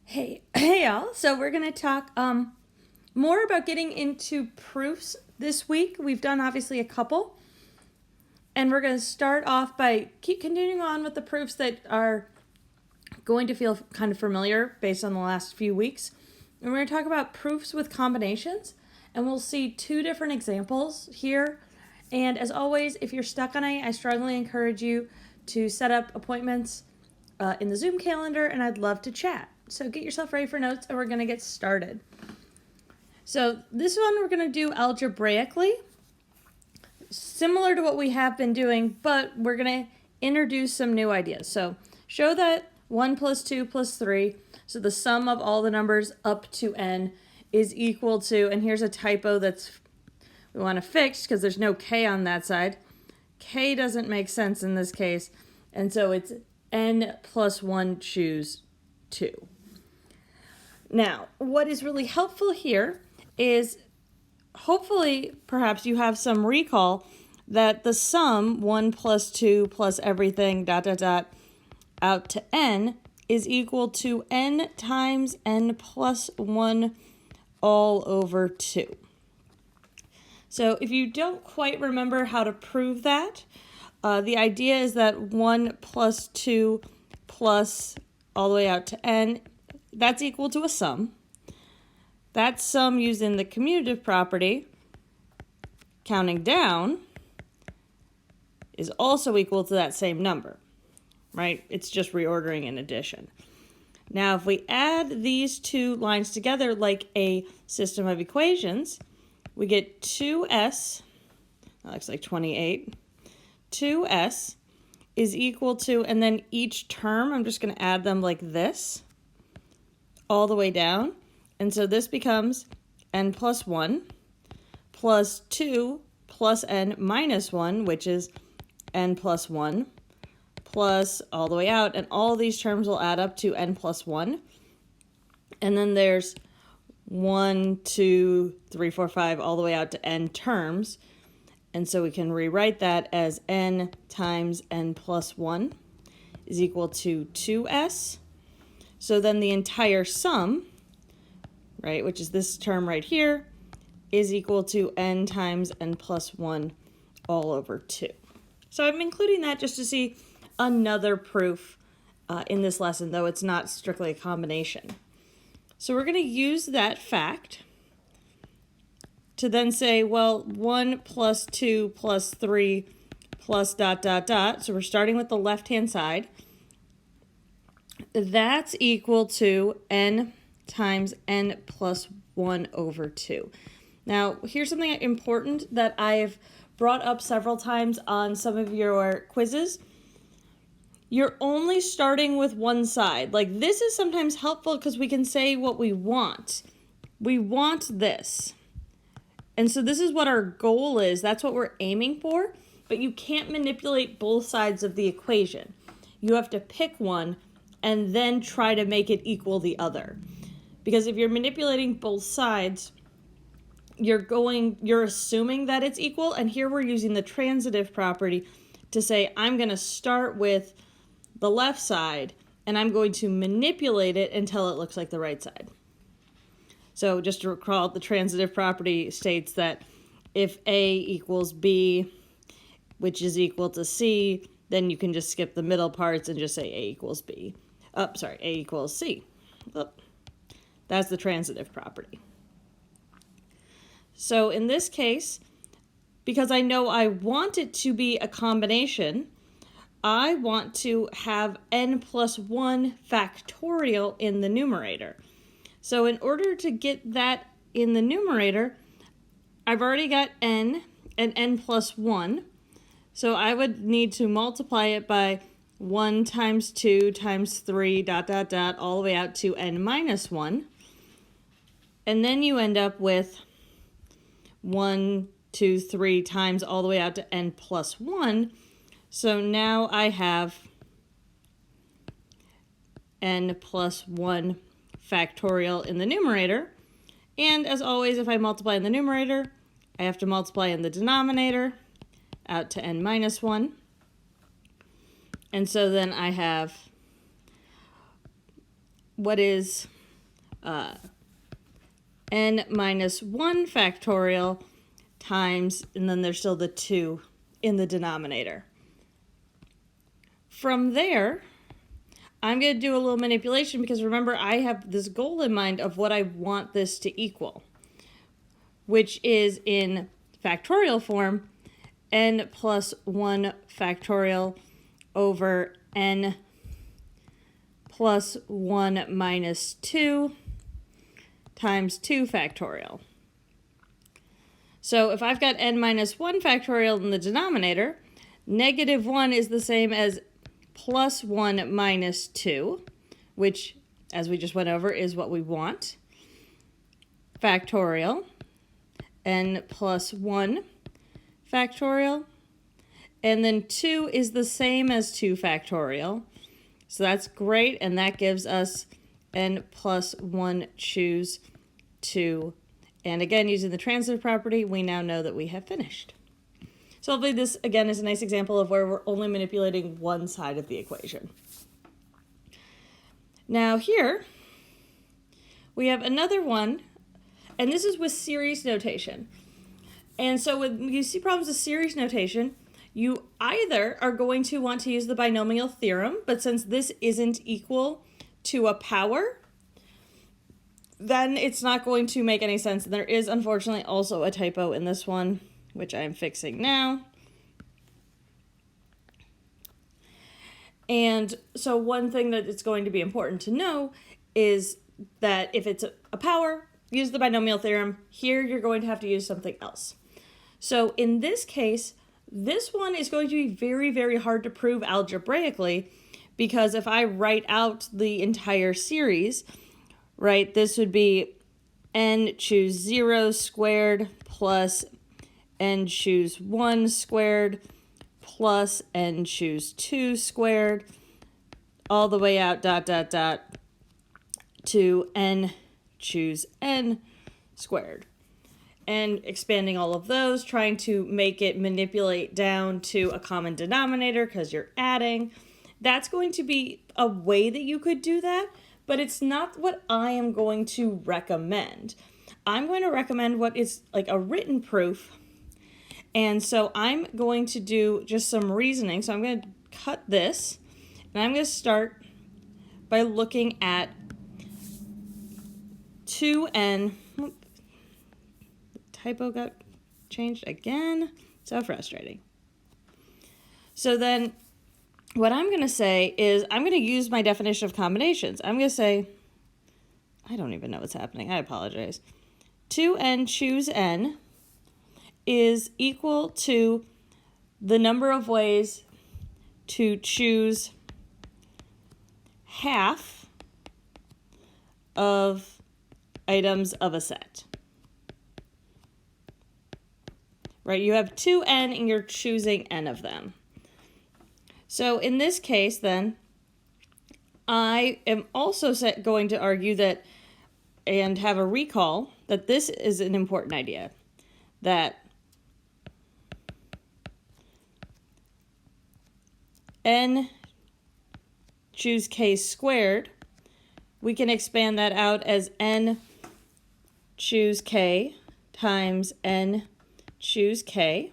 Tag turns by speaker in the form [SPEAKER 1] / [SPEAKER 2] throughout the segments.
[SPEAKER 1] Hey y'all. So we're going to talk more about getting into proofs this week. We've done obviously a couple. And we're going to start off by continuing on with the proofs that are going to feel kind of familiar based on the last few weeks. And we're going to talk about proofs with combinations. And we'll see two different examples here. And as always, if you're stuck on it, I strongly encourage you to set up appointments in the Zoom calendar, and I'd love to chat. So get yourself ready for notes, and we're going to get started. So this one we're going to do algebraically, similar to what we have been doing, but we're going to introduce some new ideas. So show that 1 plus 2 plus 3, so the sum of all the numbers up to n is equal to, and here's a typo we want to fix because there's no k on that side. K doesn't make sense in this case, and so it's n plus 1 choose 2. Now, what is really helpful here is hopefully perhaps you have some recall that the sum 1 plus 2 plus everything out to n is equal to n times n plus 1 all over 2. So if you don't quite remember how to prove that, the idea is that 1 plus 2 plus all the way out to n, that's equal to a sum. That sum used in the commutative property, counting down, is also equal to that same number, right? It's just reordering in addition. Now, if we add these two lines together like a system of equations, we get 2s, that looks like 28, 2s is equal to, and then each term, I'm just going to add them like this, all the way down. And so this becomes n plus 1 plus 2 plus n minus 1, which is n plus 1, plus all the way out. And all these terms will add up to n plus 1. And then there's 1, 2, 3, 4, 5, all the way out to n terms. And so we can rewrite that as n times n plus 1 is equal to 2s. So then the entire sum, right, which is this term right here, is equal to n times n plus 1 all over 2. So I'm including that just to see another proof in this lesson, though it's not strictly a combination. So we're going to use that fact to then say, well, 1 plus 2 plus 3 plus ... So we're starting with the left-hand side. That's equal to n times n plus 1 over 2. Now, here's something important that I've brought up several times on some of your quizzes. You're only starting with one side. Like, this is sometimes helpful because we can say what we want. We want this. And so this is what our goal is. That's what we're aiming for. But you can't manipulate both sides of the equation. You have to pick one and then try to make it equal the other. Because if you're manipulating both sides, you're assuming that it's equal, and here we're using the transitive property to say I'm going to start with the left side and I'm going to manipulate it until it looks like the right side. So just to recall, the transitive property states that if A equals B, which is equal to C, then you can just skip the middle parts and just say A equals B. A equals C. That's the transitive property. So in this case, because I know I want it to be a combination, I want to have n plus 1 factorial in the numerator. So in order to get that in the numerator, I've already got n and n plus 1. So I would need to multiply it by 1 times 2 times 3, all the way out to n minus 1. And then you end up with 1, 2, 3 times all the way out to n plus 1. So now I have n plus 1 factorial in the numerator. And as always, if I multiply in the numerator, I have to multiply in the denominator out to n minus 1. And so then I have what is n minus 1 factorial times, and then there's still the 2 in the denominator. From there, I'm going to do a little manipulation because remember, I have this goal in mind of what I want this to equal, which is in factorial form, n plus 1 factorial over n plus 1 minus 2 times 2 factorial. So if I've got n minus 1 factorial in the denominator, negative 1 is the same as plus 1 minus 2, which, as we just went over, is what we want. Factorial, n plus 1 factorial, and then 2 is the same as 2 factorial. So that's great, and that gives us n plus 1 choose 2. And again, using the transitive property, we now know that we have finished. So hopefully this, again, is a nice example of where we're only manipulating one side of the equation. Now here, we have another one, and this is with series notation. And so when you see problems with series notation, you either are going to want to use the binomial theorem, but since this isn't equal to a power, then it's not going to make any sense. And there is, unfortunately, also a typo in this one, which I'm fixing now. And so one thing that it's going to be important to know is that if it's a power, use the binomial theorem. Here, you're going to have to use something else. So in this case, this one is going to be very, very hard to prove algebraically, because if I write out the entire series, right, this would be n choose 0 squared plus n choose 1 squared plus n choose 2 squared, all the way out to n choose n squared. And expanding all of those, trying to make it manipulate down to a common denominator because you're adding. That's going to be a way that you could do that, but it's not what I am going to recommend. I'm going to recommend what is like a written proof. And so I'm going to do just some reasoning. So I'm going to cut this, and I'm going to start by looking at 2n. Typo got changed again. So frustrating. So then what I'm going to say is I'm going to use my definition of combinations. I'm going to say, I don't even know what's happening. I apologize. 2n choose n is equal to the number of ways to choose half of items of a set. Right, you have 2n and you're choosing n of them. So in this case then, I am also going to argue that, and have a recall, that this is an important idea, that n choose k squared, we can expand that out as n choose k times n choose k.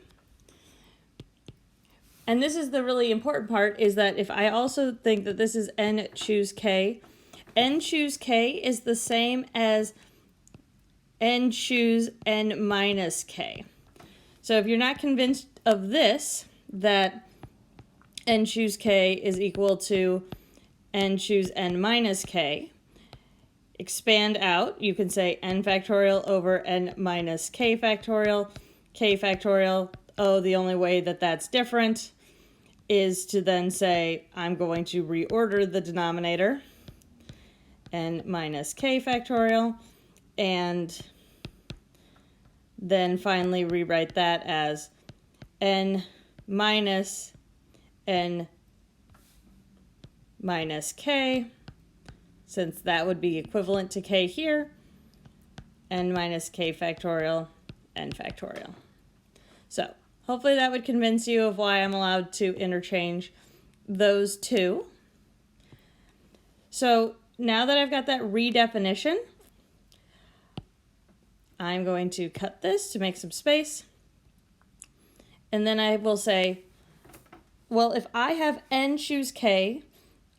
[SPEAKER 1] And this is the really important part, is that if I also think that this is n choose k is the same as n choose n minus k. So if you're not convinced of this, that n choose k is equal to n choose n minus k, expand out, you can say n factorial over n minus k factorial. Oh, the only way that that's different is to then say I'm going to reorder the denominator, n minus k factorial, and then finally rewrite that as n minus n minus k, since that would be equivalent to k here, n minus k factorial, n factorial. So hopefully that would convince you of why I'm allowed to interchange those two. So now that I've got that redefinition, I'm going to cut this to make some space. And then I will say, well, if I have n choose k,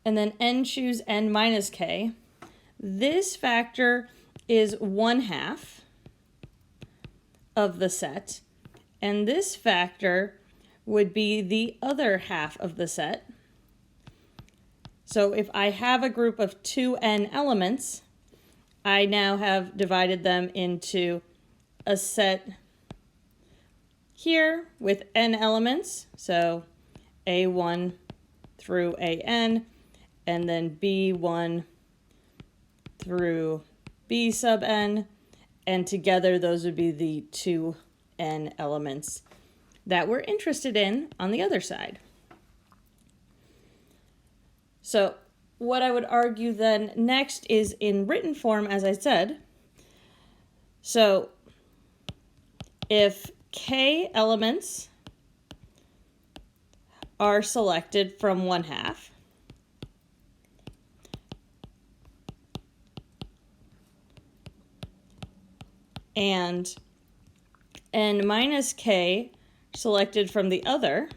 [SPEAKER 1] and then n choose n minus k, this factor is 1/2 of the set, and this factor would be the other half of the set. So if I have a group of 2n elements, I now have divided them into a set here with n elements, so a1 through an, and then b1 through b sub n, and together those would be the 2n elements that we're interested in on the other side. So what I would argue then next is in written form, as I said. So if k elements are selected from 1/2, and n minus k selected from the other,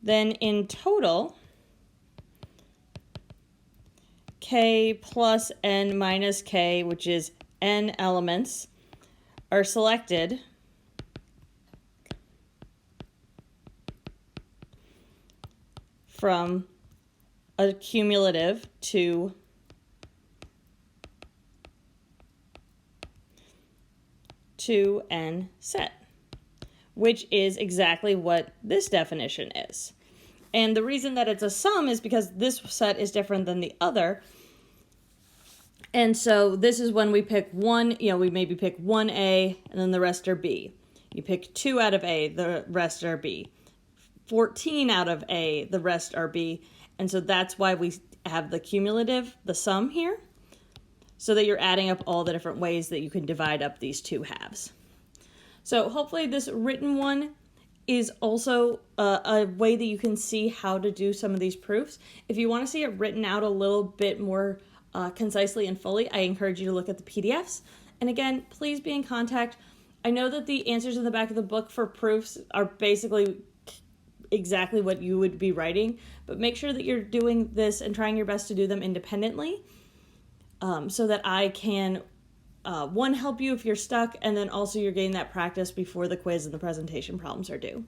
[SPEAKER 1] then in total, k plus n minus k, which is n elements, are selected from a cumulative 2n set, which is exactly what this definition is. And the reason that it's a sum is because this set is different than the other. And so this is when we pick one, we maybe pick 1A and then the rest are B. You pick 2 out of A, the rest are B. 14 out of A, the rest are B. And so that's why we have the cumulative, the sum here, so that you're adding up all the different ways that you can divide up these two halves. So hopefully this written one is also a way that you can see how to do some of these proofs. If you want to see it written out a little bit more concisely and fully, I encourage you to look at the PDFs. And again, please be in contact. I know that the answers in the back of the book for proofs are basically exactly what you would be writing, but make sure that you're doing this and trying your best to do them independently, so that I can, one, help you if you're stuck, and then also you're getting that practice before the quiz and the presentation problems are due.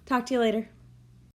[SPEAKER 1] Talk to you later.